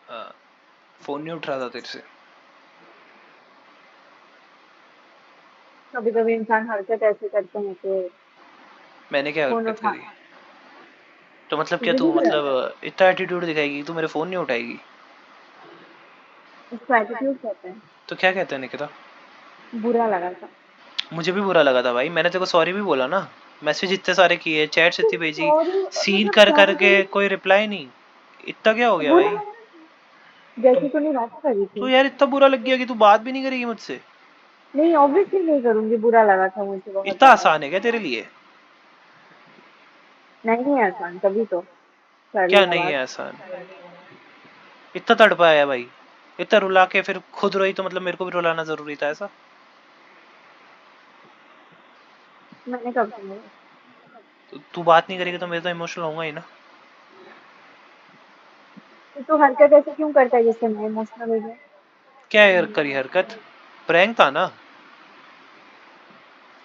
Phone नहीं उठ रहा था तेरे से। कभी कभी इंसान हरकत ऐसे करते हैं कि मैंने क्या फोन हरकत उठा। करी? तो मतलब क्या तुझे तू नहीं लगा मतलब इतना एटीट्यूड दिखाएगी कि तू मेरे फोन नहीं उठाएगी? उसको एटीट्यूड कहते हैं। तो क्या कहते हैं निकिता? बुरा लगा था। मुझे भी बुरा लगा था भाई, मैंने तेरे को सॉरी भी बोला ना। मैसेज इतने सारे किए, चैट्स तो इतनी भेजी, सॉरी सीन मतलब कर सॉरी करके थोड़ी। कोई रिप्लाई नहीं। इतना क्या हो गया बुरा भाई? लगा था तो, जैसे तूने बात करी तो थी। यार इतना बुरा लग गया कि तू बात भी नहीं करेगी मुझसे? नहीं ऑब्वियसली नहीं करूंगी, बुरा लगा था मुझे बहुत इतना ज्यादा। आसान है क्या तेरे लिए? नहीं है आसान, तभी तो कर क्या लिया नहीं है बात। आसान? इतना तड़पाया भाई, इतना रुला के फिर खुद रोई, तो मतलब मेरे को भी रुलाना जरूरी था ऐसा? मैंने कब सुना? तो तू बात नहीं करेगी तो मैं तो इमोशनल होऊंगा ही ना। तो तू हरकत ऐसे क्यों करता है जिससे मैं इमोशनल हो जाऊं? क्या यार करी हरकत? प्रैंक था ना।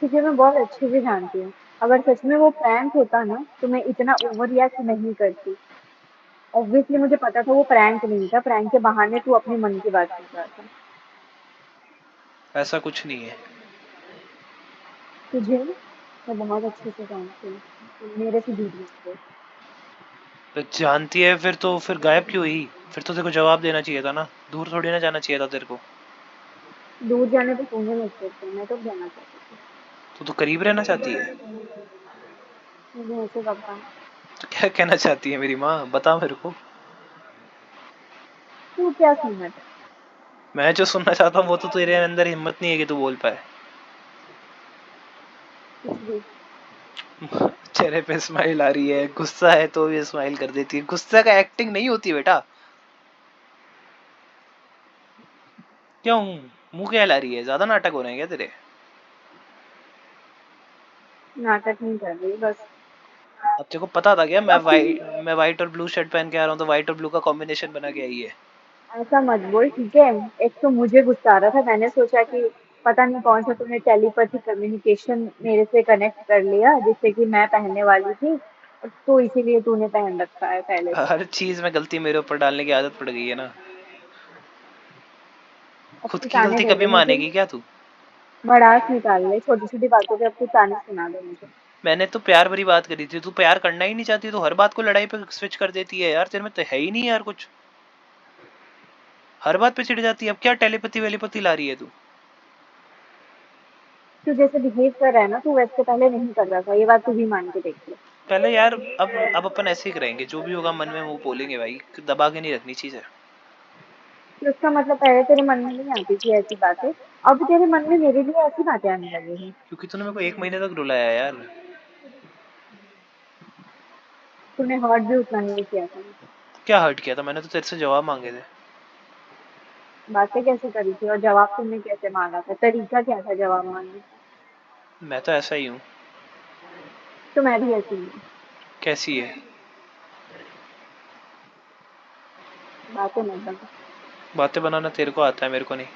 तुझे मैं बहुत अच्छे से जानती हूँ। अगर सच में वो प्रैंक होता ना तो मैं इतना ओवर रिएक्ट नहीं करती। ऑब्वियसली मुझे पता था वो प्रैंक नहीं था, प्रैंक के बहाने तू अपने मन की बात कर रहा था। ऐसा कुछ नहीं है। तुझे मैं बहुत अच्छे से जानती हूँ, तो मेरे से झूठ मत बोल। तो जानती है फिर तो फिर गायब क्यों हुई? फिर तो तेरे को जवाब देना चाहिए था ना, दूर थोड़ी ना जाना चाहिए था तेरे को। दूर जाने पे सोने लगते थे, मैं तो जाना चाहती थी। तो करीब रहना चाहती है? मुझे ऐसे कब? तो क्या कहना चाहती है मेरी माँ, बता मेरे को। तू क्या सुनना चाहता मैं जो सुनना चाहता हूँ वो तो तेरे अंदर हिम्मत नहीं है कि तू बोल पाए। है? कुछ भी। चेहरे पे स्माइल आ रही है, गुस्सा है तो भी स्माइल कर देती है। गुस्सा का एक्टिंग नहीं होती बेटा। क्यों? मुंह क्या ला रही है? ज्यादा नाटक हो रहे हैं क्या तेरे? नाटक नहीं कर रही बस। अब तेरे को पता था क्या अब तुझे मैं वाइट और ब्लू शर्ट पहन के आ रहा हूँ, तो वाइट और ब्लू का कॉम्बिनेशन बना के आई है। ऐसा मत बोल, ठीक है। एक तो मुझे गुस्सा आ रहा था, मैंने सोचा कि पता नहीं कौन सा तूने टेलीपैथी कम्युनिकेशन मेरे से कनेक्ट कर लिया जिससे कि मैं पहनने वाली थी, और तो इसीलिए तूने पहन रखा है पहले से। हर चीज में गलती मेरे ऊपर डालने की आदत पड़ गई है ना। अब खुद तू की ताने गलती दे कभी दे मुझे। मानेगी क्या तू? भड़ास निकाल ले छोटी छोटी बातों पे, अब तू ताने सुना दे मुझे। मैंने तो प्यार भरी बात करी थी, तू प्यार करना ही नहीं चाहती तो हर बात को लड़ाई पे स्विच कर देती है यार। तेरे में तो है ही नहीं यार कुछ, हर बात पे चिढ़ जाती है। अब क्या टेलीपैथी वेलीपैथी ला रही है तू? तू जैसे बिहेव कर रहा है ना, तू वैसे पहले नहीं कर रहा था, ये बात तू भी मान के देख ले। पहले यार, अब अपन ऐसे ही करेंगे, जो भी होगा मन में वो बोलेंगे भाई, दबा के नहीं रखनी चीजें। तो इसका मतलब पहले तेरे मन में नहीं आती थी ऐसी बातें, अब तेरे मन में मेरे लिए ऐसी बातें आने लगी हैं। क्योंकि तूने मेरे को 1 महीने तक रुलाया यार। तूने हर्ट भी उतना नहीं किया था मुझे। क्या हर्ट किया था? मैंने तो तेरे से जवाब मांगे थे। बातें कैसे करी थी और जवाब तुमने कैसे मांगा था, तरीका क्या था जवाब मांगने का? मैं तो ऐसा ही हूँ। तो मैं भी ऐसी ही हूँ। कैसी है? बातें मत बना। बातें बनाना तेरे को आता है, मेरे को नहीं।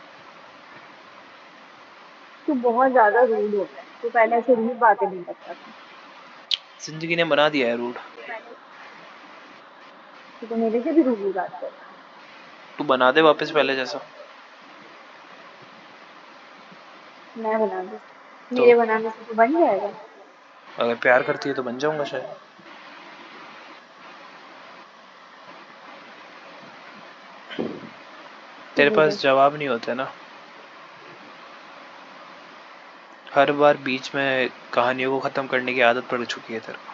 तू बहुत ज्यादा रूड हो गया है, तू पहले ऐसे रूड बातें नहीं करता था। जिंदगी ने बना दिया है रूड। तो मेरे से भी रूड बात कर रहा है। तू बना दे वापस पहले जैसा। मैं बना दूँ? तो मेरे बनाने से तो बन जाएगा। अगर प्यार करती है तो बन जाऊंगा शायद। तेरे ठीक है। पास जवाब नहीं होते ना। हर बार बीच में कहानियों को खत्म करने की आदत पड़ चुकी है तेरे को।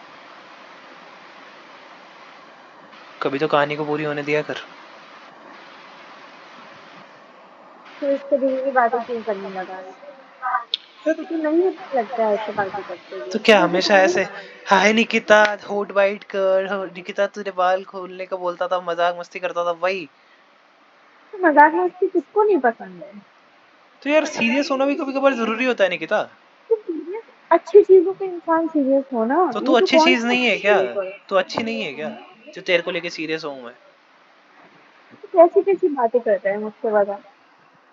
कभी तो कहानी को पूरी होने दिया कर। तो इस तरीके की बातें क्यों करने लगा है? तुझे नहीं अच्छा लगता है ऐसे बातें करते हुए? तो क्या मुझे हमेशा समझ ऐसे, नहीं आता। हाय निकिता होट बाइट कर, हो, निकिता तुझे बाल खोलने का बोलता था, मजाक मस्ती करता था वही। तो मजाक मस्ती किसको नहीं पसंद है? तो यार सीरियस होना भी कभी कभार जरूरी होता है निकिता। तो सीरियस, अच्छी चीजों पे इंसान सीरियस हो ना। तो तू ये तो अच्छी कौन चीज सी नहीं है अच्छी क्या? चीज है? तू अच्छी नहीं है क्या, जो तेरे को लेके सीरियस हूँ मैं? तो कैसी कैसी बातें करता है मुझसे बता।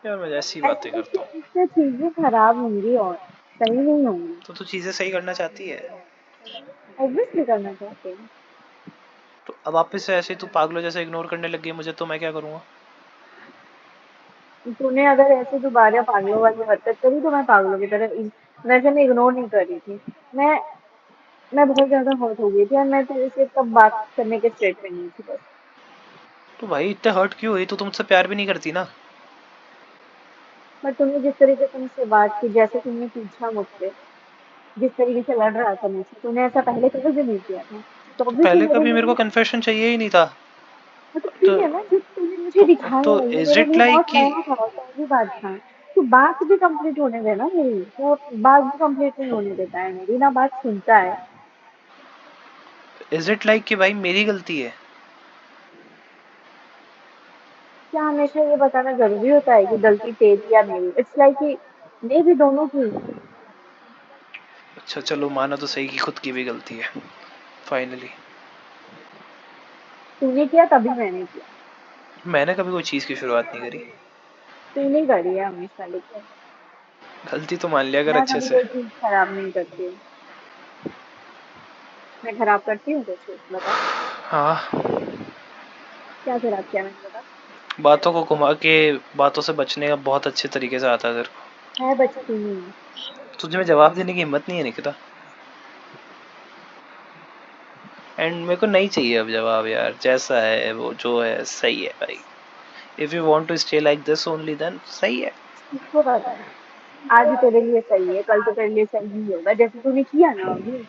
यार मैं ऐसी बातें ऐसे करता हूँ। इससे चीजें खराब होंगी और सही नहीं होंगी। तो तू चीजें सही करना चाहती है? ऑब्वियसली करना चाहते हैं। तो अब वापस से ऐसे ही तू पागलों जैसे इग्नोर करने लग गई मुझे, तो मैं क्या करूँगा? तूने अगर ऐसे दोबारा पागलों वाली हरकत करी तो मैं पागलों की तरह वैसे मैं इग्नोर नहीं कर रही थी। मैं मैं बहुत ज्यादा हर्ट हो गई थी और मैं तेरे से तब बात करने के स्टेट में नहीं थी बस। तो भाई इतने हर्ट क्यों हुई? तू तो मुझसे प्यार भी नहीं करती ना। पर तुमने जिस तरीके से मुझसे बात की, जैसे तुमने पूछा मुझसे, जिस तरीके से लड़ रहा था मुझसे, तूने ऐसा पहले कभी भी नहीं किया था। तो तो ऑब्वियसली पहले मेरे कभी मेरे को लिए कन्फेशन चाहिए ही नहीं था। तो तो ठीक है ना, जो तूने मुझे तो दिखाया ये इज मेरे इट लिए लाइक बहुत कि नया था, पहली बात था। तो बात भी कंप्लीट होने देना मेरी, तो बात भी कंप्लीट नहीं होने देता है मेरी, ना बात सुनता है। इज इट लाइक कि भाई मेरी गलती है? क्या हमेशा ये बताना जरूरी होता है कि गलती तेरी या मेरी? इट्स लाइक कि मे भी दोनों की। अच्छा चलो, माना तो सही कि खुद की भी गलती है फाइनली। तूने किया तभी मैंने किया। मैंने कभी कोई चीज़ की शुरुआत नहीं करी। तूने करी है हमेशा, लेकिन गलती तो मान लिया अगर मैं अच्छे कभी से। कोई चीज खराब नहीं करती हूँ। मैं खराब करती हूँ कुछ? बता। हाँ। क्या खराब किया मैंने, बता। बातों को घुमा के, बातों से बचने का बहुत अच्छे तरीके से आता है तेरे मैं बचती नहीं हूँ। को। तुझे में जवाब देने की हिम्मत नहीं है निकिता। एंड मेरे को नहीं चाहिए अब जवाब यार, जैसा है वो जो है सही है भाई। If you want to stay like this only then सही है। किसको पता है? आज तेरे लिए सही है, कल तो तेरे लिए सही नहीं होगा, जैसे तूने किया ना अभी।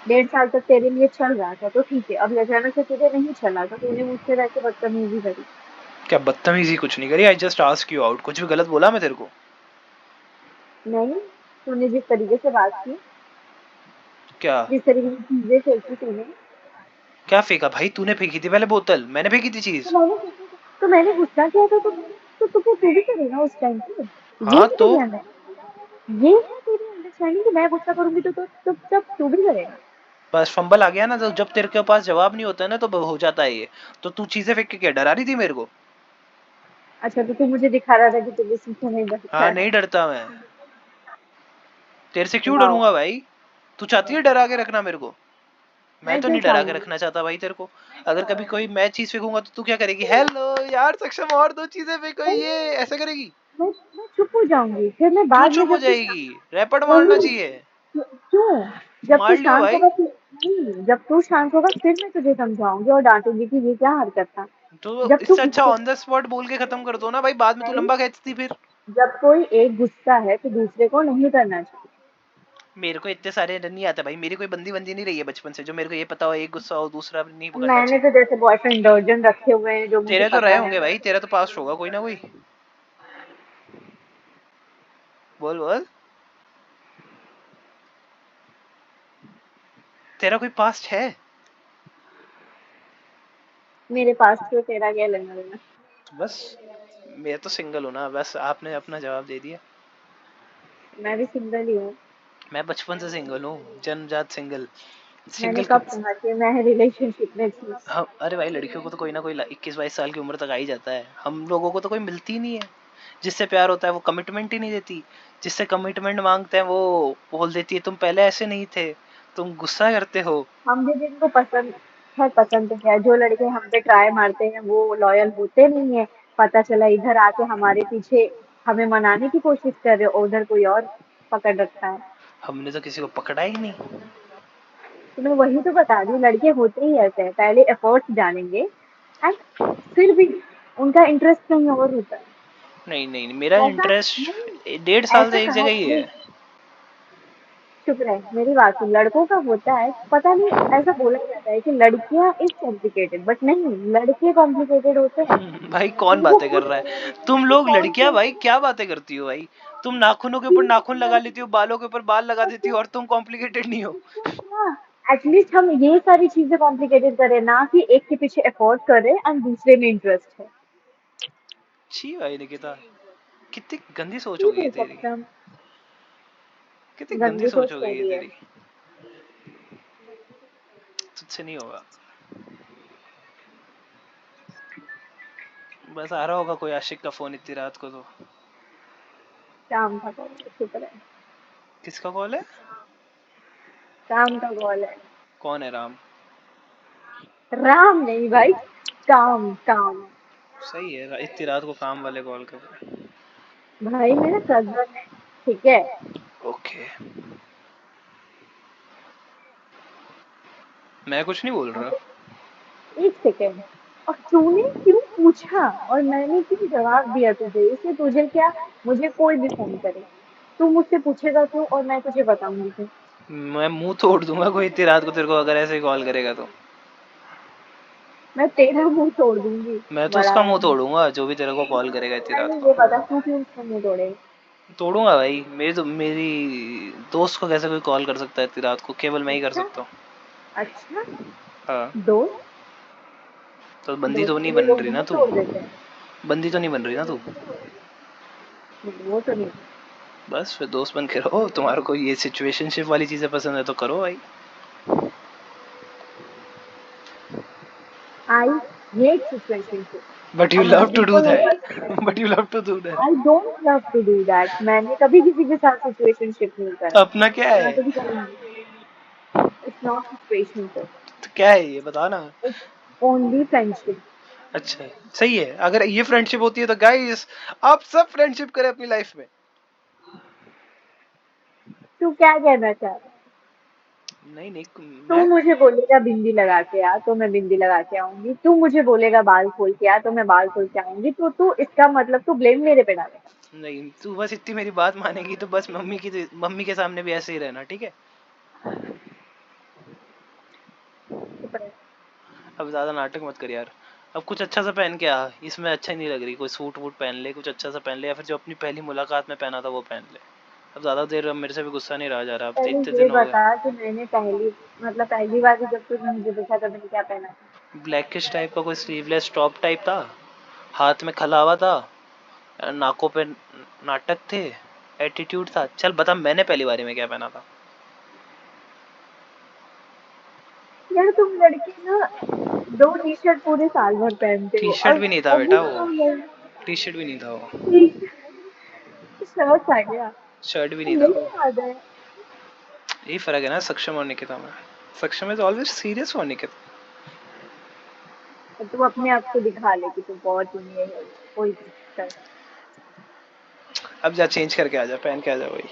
1.5 साल तक तेरे लिए चल रहा था तो ठीक है, अब अचानक से तुझे नहीं चला तो तूने मुझसे वैसे बदतमीजी करी। क्या बदतमीजी? कुछ नहीं करी, I just ask you out. कुछ भी गलत बोला मैं तेरे को? नहीं, तूने जिस तरीके से बात की, क्या? जिस तरीके की चीजें फेंकी तूने, क्या फेंका भाई? तूने फेंकी थी पहले बोतल, मैंने फेंकी थी तो चीज। मैंने गुस्सा किया था तो तू भी करेगा उस टाइम पे। ये हाँ नहीं तो करी है ये है तेरी अंडरस्टैंडिंग कि मैं गुस्सा करूंगी तो तब तू भी करेगा। बस फंबल आ गया ना, तो जब तेरे के पास जवाब नहीं होता है ना तो हो जाता है ये। तो तू चीजें फेंक के क्या डरा रही थी मेरे को? अच्छा, तो तू मुझे दिखा रहा था कि तुझे सीखने नहीं लगता हाँ, है। नहीं डरता मैं। तेरे से क्यों वाओ। डरूंगा भाई? तू चाहती है डरा के रखना मेरे को? मैं मैं तो क्यों नहीं डरा के चाहूंगी? रखना चाहता भाई तेरे को। अगर कभी कोई मैं चीज फेंकूंगा तो तू क्या करेगी? हेलो यार सक्षम, और दो चीजें फेंको, मैं ये ऐसे करेगी? मैं चुप हो जाऊंगी, फिर मैं क्यों बाद में चुप हो जब जाएगी? रैपट मारना वही चाहिए। क्यों? जब तू मार लियो शांत भाई। होगा नहीं, जब तू शांत होगा फिर मैं तुझे समझाऊंगी और डांटूंगी कि ये क्या हरकत था। तो जब तू इससे अच्छा गुस्से ऑन द स्पॉट बोल के खत्म कर दो ना भाई, बाद में तू नहीं, लंबा खींचती फिर। जब कोई एक गुस्सा है तो दूसरे को नहीं करना चाहिए। मेरे को इतने सारे नहीं आता भाई, मेरी कोई बंदी बंदी नहीं रही है बचपन से जो मेरे को ये पता हो एक गुस्सा हो दूसरा नहीं करना मैंने चाहिए। तो जैसे बॉयफ्रेंड दर्जन रखे हुए हैं जो मुझे तेरे तो पता रहे है। होंगे भाई, तेरा तो पास्ट होगा कोई ना कोई। बोल बोल। तेरा कोई पास्ट है? मेरे पास तो तेरा क्या लेना देना। तो बस, मैं तो सिंगल हूं ना, बस आपने अपना जवाब दे दिया। मैं भी सिंगल ही हूँ। मैं बचपन से सिंगल हूँ, जन्मजात सिंगल। मैंने सिंगल कब कब? कहा कि मैं रिलेशनशिप में थी? हाँ अरे भाई, लड़कियों को तो कोई ना कोई 21-22 साल की उम्र तक आ ही जाता है, हम लोगों को तो कोई मिलती ही नहीं है। जिससे प्यार होता है वो कमिटमेंट ही नहीं देती। जिससे कमिटमेंट मांगते हैं वो बोल देती है तुम पहले ऐसे नहीं थे, तुम गुस्सा करते हो। हम भी जिनको पसंद है, पसंद है, जो लड़के हम पे ट्राई मारते हैं वो लॉयल होते नहीं है। पता चला इधर आके हमारे पीछे हमें मनाने की कोशिश कर रहे हो, उधर कोई और पकड़ रखा है। हमने तो किसी को पकड़ा ही नहीं। तो मैं वही तो बता रही हूँ, लड़के होते ही ऐसे हैं, पहले एफर्ट्स डालेंगे एंड फिर भी उनका इंटरेस्ट कहीं और होता है। नहीं नहीं नहीं, मेरा ऐसा नहीं, इंटरेस्ट 1.5 साल ऐसा से एक कहा जगह ही है। नहीं। चुप रहे, मेरी बात सुन। लड़कों का होता है, पता नहीं, ऐसा बोला जाता है कि लड़कियां इज कॉम्प्लिकेटेड, बट नहीं, लड़के कॉम्प्लिकेटेड होते हैं। भाई कौन उनको बातें कर खुद रहा पता है? नहीं तुम कि लोग कौन लड़कियां सी भाई क्या बातें करती हो भाई? तुम नाखूनों के ऊपर चीज नाखून लगा लेती हो, लड़की बालों के ऊपर बाल लगा तो देती हो, और तुम कॉम्प्लिकेटेड नहीं हो। एटलीस्ट हम ये सारी चीजें कॉम्प्लिकेटेड करें ना कि एक के पीछे एफोर्ड करें एंड दूसरे में इंटरेस्ट है। छी भाई निकिता, कितनी गंदी सोच हो ठीक गई है है तेरी। सक्षम। कितनी गंदी गंदी सोच सोच हो गई है तेरी है। तेरी। तुझसे नहीं होगा। बस आ रहा होगा कोई आशिक का फोन इतनी रात को तो। काम का कॉल है, चुप रहे। किसका कॉल है? काम का कॉल है। कौन है राम? राम नहीं भाई, काम काम। सही है, इतनी रात को काम वाले कॉल कर रहे भाई मेरा कजन है, ठीक है। हैं। ओके, मैं कुछ नहीं बोल रहा। एक सेकेंड, और तूने क्यों पूछा और मैंने क्यों जवाब दिया तुझे? इससे तुझे क्या, मुझे कोई भी फोन करे, तू मुझसे पूछेगा क्यों और मैं तुझे बताऊंगी क्यों? मैं मुंह तोड़ दूंगा कोई इतनी रात को तेरे को अगर ऐसे ही कॉल करेगा तो। मैं तेरा मुंह तोड़ दूंगी। मैं तो बड़ा उसका मुंह आदमी। तोड़ूंगा जो भी तेरे को कॉल करेगा इतनी रात नहीं, को। ये बता तू क्यों उसका मुंह तोड़ेगा? तोड़ूंगा भाई, मेरी दोस्त को कैसे कोई कॉल कर सकता है इतनी रात को, केवल मैं ही कर अच्छा। सकता हूँ। अच्छा। हाँ, दोस्त। तो बंदी दोस्त तो के नहीं लिए बन लोग रही ना मुंह तू। तोड़ देते हैं। बंदी तो नहीं बन रही ना तू। नहीं, वो तो नहीं। बस फिर दोस्त बन के रहो, तुम्हारे को ये सिचुएशनशिप वाली चीजें पसंद है तो करो भाई। I hate situationship. But you और मैं लव टू डू बिल्कुल नहीं दैट। पसंद बट करती। You love to do that. I don't love to do that. मैंने कभी किसी के साथ सिचुएशनशिप नहीं करा, अपना क्या मैं है? कभी करूंगी। It's not situationship. तो क्या है ये बता ना। It's only friendship. अच्छा, सही है, अगर ये फ्रेंडशिप होती है तो गाइस आप सब फ्रेंडशिप करें अपनी लाइफ में। तू क्या कहना चाह रहा है? नहीं नहीं, तू मैं मुझे बोलेगा बिंदी लगा के आ तो मैं बिंदी लगा के आऊंगी, तू मुझे बोलेगा बाल खोल के आ तो मैं बाल खोल के आऊंगी, तो तू इसका मतलब तू ब्लेम मेरे पे डालेगा। नहीं, तू बस इतनी मेरी बात मानेगी तो बस मम्मी के सामने भी ऐसे ही रहना, ठीक है। चुप रह। अब ज्यादा नाटक मत कर यार। अब कुछ अच्छा सा पहन के आ, इसमें अच्छा नहीं लग रही, कोई सूट वूट पहन ले, कुछ अच्छा सा पहन ले, या फिर जो अपनी पहली मुलाकात में पहना था वो पहन ले। अब ज्यादा देर अब मेरे से भी गुस्सा नहीं रहा जा रहा, अब तो पहले इतने ये दिन हो गए। बता कि मैंने पहली, मतलब पहली बार जब तूने मुझे देखा तब मैंने क्या पहना था? ब्लैकिश टाइप का कोई स्लीवलेस टॉप टाइप था, हाथ में खलावा था, नाकों पे नाटक थे, एटीट्यूड था। चल बता मैंने पहली बारी में क्या पहना था। यार तुम लड़के ना दो टी शर्ट पूरे साल भर पहनते टी हो, शर्ट और भी नहीं था अभी बेटा वो, तो मैं टी शर्ट भी नहीं था वो, शर्ट आ गया। शर्ट भी नहीं था यही वो। याद है। यही फर्क है ना सक्षम और निकिता में। सक्षम इज ऑलवेज सीरियस और निकिता। और तू अपने आप को दिखा ले कि तू बहुत ही ये है, कोई दिक्कत। अब जा चेंज करके आ जा, पहन के आ जा वही।